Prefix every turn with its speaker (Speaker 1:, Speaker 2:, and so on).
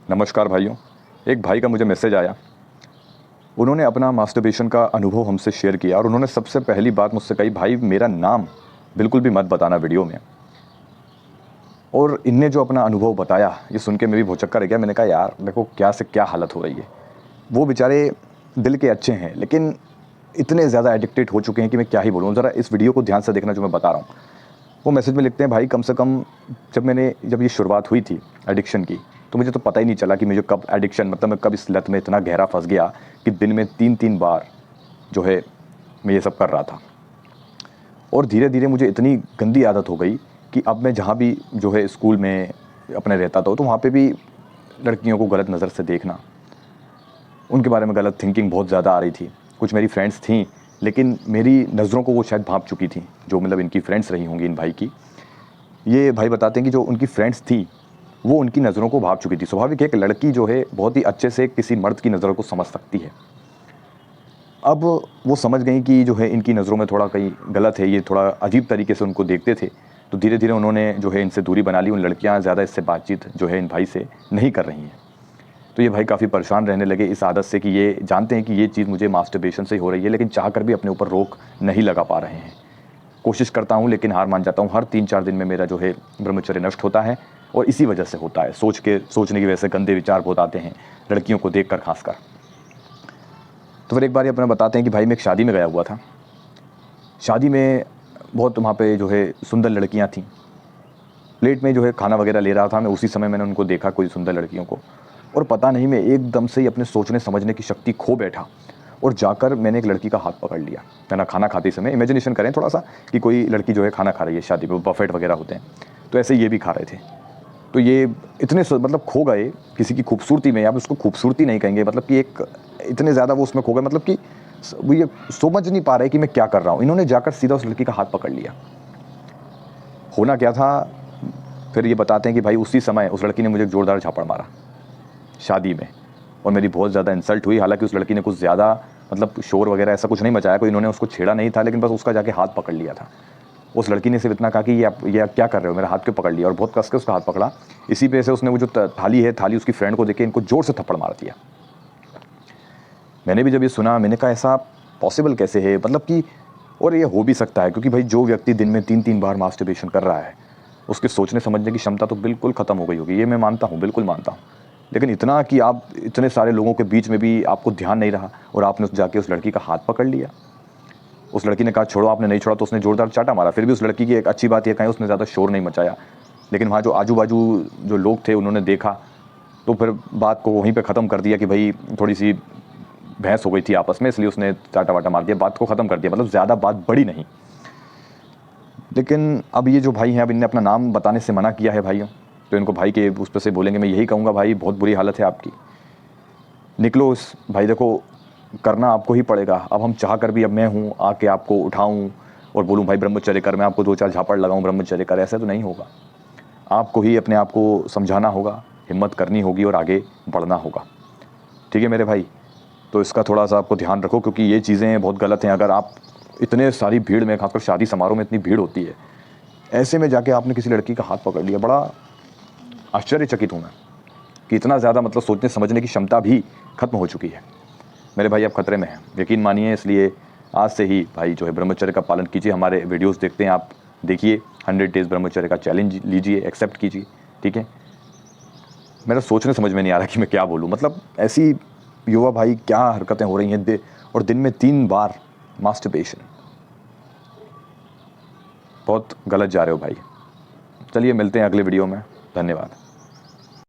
Speaker 1: नमस्कार भाइयों। एक भाई का मुझे मैसेज आया। उन्होंने अपना मास्टरबेशन का अनुभव हमसे शेयर किया और उन्होंने सबसे पहली बात मुझसे कही, भाई मेरा नाम बिल्कुल भी मत बताना वीडियो में। और इनने जो अपना अनुभव बताया ये सुन के मैं भी भौचक्का रह गया। मैंने कहा यार देखो क्या से क्या हालत हो रही है। वो बेचारे दिल के अच्छे हैं लेकिन इतने ज़्यादा एडिक्टेड हो चुके हैं कि मैं क्या ही बोलूँ। ज़रा इस वीडियो को ध्यान से देखना जो मैं बता रहा हूँ। वो मैसेज में लिखते हैं, भाई कम से कम जब ये शुरुआत हुई थी एडिक्शन की तो मुझे तो पता ही नहीं चला कि मुझे कब एडिक्शन मतलब मैं कब इस लत में इतना गहरा फंस गया कि दिन में 3-3 बार जो है मैं ये सब कर रहा था। और धीरे धीरे मुझे इतनी गंदी आदत हो गई कि अब मैं जहाँ भी जो है स्कूल में अपने रहता था तो वहाँ पे भी लड़कियों को गलत नज़र से देखना, उनके बारे में गलत थिंकिंग बहुत ज़्यादा आ रही थी। कुछ मेरी फ्रेंड्स थीं लेकिन मेरी नज़रों को वो शायद भांप चुकी थी, जो मतलब इनकी फ्रेंड्स रही होंगी इन भाई की। ये भाई बताते हैं कि जो उनकी फ्रेंड्स थी वो उनकी नज़रों को भाप चुकी थी। स्वाभाविक है, एक लड़की जो है बहुत ही अच्छे से किसी मर्द की नज़रों को समझ सकती है। अब वो समझ गई कि जो है इनकी नज़रों में थोड़ा कहीं गलत है, ये थोड़ा अजीब तरीके से उनको देखते थे। तो धीरे धीरे उन्होंने जो है इनसे दूरी बना ली। उन लड़कियां ज़्यादा इससे बातचीत जो है इन भाई से नहीं कर रही हैं। तो ये भाई काफ़ी परेशान रहने लगे इस आदत से कि ये जानते हैं कि ये चीज़ मुझे मास्टरबेशन से ही हो रही है, लेकिन चाह कर भी अपने ऊपर रोक नहीं लगा पा रहे हैं। कोशिश करता हूँ लेकिन हार मान जाता हूँ। हर 3-4 दिन में मेरा जो है ब्रह्मचर्य नष्ट होता है और इसी वजह से होता है। सोचने की वजह से गंदे विचार बहुत आते हैं लड़कियों को देखकर खासकर। तो फिर एक बार ये अपना बताते हैं कि भाई मैं एक शादी में गया हुआ था। शादी में बहुत वहाँ पे जो है सुंदर लड़कियाँ थीं। प्लेट में जो है खाना वगैरह ले रहा था मैं, उसी समय मैंने उनको देखा कोई सुंदर लड़कियों को, और पता नहीं मैं एकदम से ही अपने सोचने समझने की शक्ति खो बैठा और जाकर मैंने एक लड़की का हाथ पकड़ लिया। है ना, खाना खाते समय इमेजिनेशन करें थोड़ा सा कि कोई लड़की जो है खाना खा रही है, शादी में बफेट वगैरह होते हैं, तो ऐसे ये भी खा रहे थे। तो ये इतने मतलब खो गए किसी की खूबसूरती में, आप उसको खूबसूरती नहीं कहेंगे, मतलब कि एक इतने ज़्यादा वो उसमें खो गए, मतलब कि वो ये समझ नहीं पा रहे कि मैं क्या कर रहा हूँ। इन्होंने जाकर सीधा उस लड़की का हाथ पकड़ लिया। होना क्या था, फिर ये बताते हैं कि भाई उसी समय उस लड़की ने मुझे एक जोरदार झापड़ मारा शादी में, और मेरी बहुत ज़्यादा इंसल्ट हुई। हालांकि उस लड़की ने कुछ ज़्यादा मतलब शोर वगैरह ऐसा कुछ नहीं मचाया, कोई इन्होंने उसको छेड़ा नहीं था, लेकिन बस उसका जाके हाथ पकड़ लिया था। उस लड़की ने सिर्फ इतना कहा कि ये आप क्या कर रहे हो, मेरा हाथ क्यों पकड़ लिया, और बहुत कस के उसका हाथ पकड़ा। इसी वजह से उसने वो जो थाली है, थाली उसकी फ्रेंड को देके इनको जोर से थप्पड़ मार दिया। मैंने भी जब ये सुना मैंने कहा ऐसा पॉसिबल कैसे है, मतलब कि और ये हो भी सकता है क्योंकि भाई जो व्यक्ति दिन में 3-3 बार मास्टरबेशन कर रहा है उसके सोचने समझने की क्षमता तो बिल्कुल ख़त्म हो गई होगी। ये मैं मानता हूँ, बिल्कुल मानता हूँ। लेकिन इतना कि आप इतने सारे लोगों के बीच में भी आपको ध्यान नहीं रहा और आपने जाके उस लड़की का हाथ पकड़ लिया। उस लड़की ने कहा छोड़ो, आपने नहीं छोड़ा तो उसने जोरदार चाटा मारा। फिर भी उस लड़की की एक अच्छी बात यह कहीं उसने ज़्यादा शोर नहीं मचाया, लेकिन वहाँ जो आजू बाजू जो लोग थे उन्होंने देखा तो फिर बात को वहीं पे ख़त्म कर दिया कि भाई थोड़ी सी बहस हो गई थी आपस में, इसलिए उसने चाटा वाटा मार दिया, बात को ख़त्म कर दिया, मतलब ज़्यादा बात बड़ी नहीं। लेकिन अब ये जो भाई हैं, अब इनने अपना नाम बताने से मना किया है भाइयों, तो इनको भाई के उस पर से बोलेंगे। मैं यही कहूँगा भाई बहुत बुरी हालत है आपकी, निकलो इस भाई। देखो करना आपको ही पड़ेगा। अब हम चाह कर भी, अब मैं हूँ आके आपको उठाऊँ और बोलूँ भाई ब्रह्मचर्य कर, मैं आपको 2-4 झापड़ लगाऊँ ब्रह्मचर्य कर, ऐसे तो नहीं होगा। आपको ही अपने आप को समझाना होगा, हिम्मत करनी होगी और आगे बढ़ना होगा। ठीक है मेरे भाई, तो इसका थोड़ा सा आपको ध्यान रखो क्योंकि ये चीज़ें बहुत गलत हैं। अगर आप इतने सारी भीड़ में, खासकर शादी समारोह में इतनी भीड़ होती है, ऐसे में जाके आपने किसी लड़की का हाथ पकड़ लिया, बड़ा आश्चर्यचकित हूँ मैं कि इतना ज़्यादा मतलब सोचने समझने की क्षमता भी खत्म हो चुकी है। मेरे भाई आप खतरे में हैं, यकीन मानिए। इसलिए आज से ही भाई जो है ब्रह्मचर्य का पालन कीजिए। हमारे वीडियोस देखते हैं आप, देखिए 100 डेज़ ब्रह्मचर्य का चैलेंज लीजिए, एक्सेप्ट कीजिए। ठीक है, मेरा सोचने समझ में नहीं आ रहा कि मैं क्या बोलूँ। मतलब ऐसी युवा भाई क्या हरकतें हो रही हैं और दिन में 3 बार मास्टरबेशन, बहुत गलत जा रहे हो भाई। चलिए मिलते हैं अगले वीडियो में, धन्यवाद।